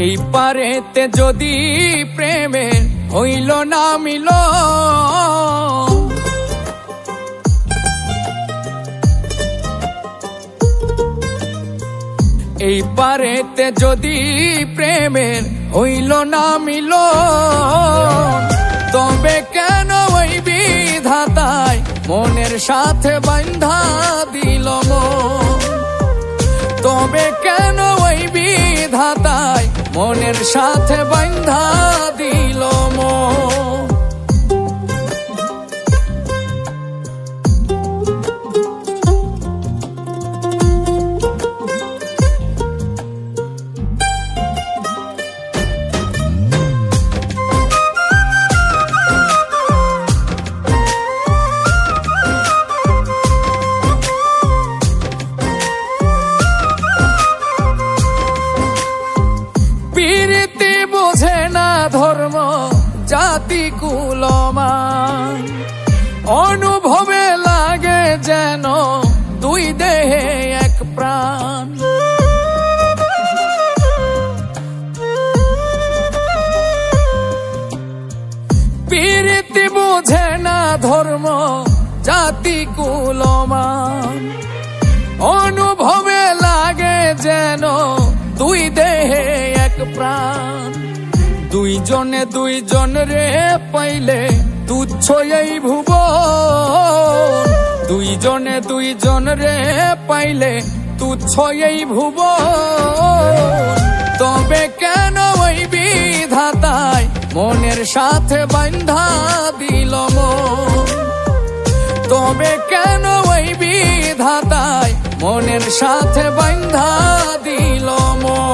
এই পারেতে যদি প্রেমের হইল না মিল, এই পারেতে যদি প্রেমের হইল না মিল, তবে কেন ওই বিধাতায় মনের সাথে বান্ধা দিল মন? তবে কেন ওই বিধাতায় মনের সাথে বান্ধা দিল মন? বোঝে না ধর্ম জাতি কুলমান, অনুভবে লাগে যেন দুই দেহে এক প্রাণ। প্রীতি বোঝে না ধর্ম জাতি কুলমান, অনুভবে লাগে যেন দুই দেহে এক প্রাণ। দুইজনে দুইজন রে পাইলে তুচ্ছ এই ভুবন, দুইজনে দুইজন রে পাইলে তুচ্ছ এই ভুবন। তবে কেন ওই বিধাতায় মনের সাথে বান্ধা দিল মন? তবে কেন ওই বিধাতায় মনের সাথে বান্ধা দিল মন?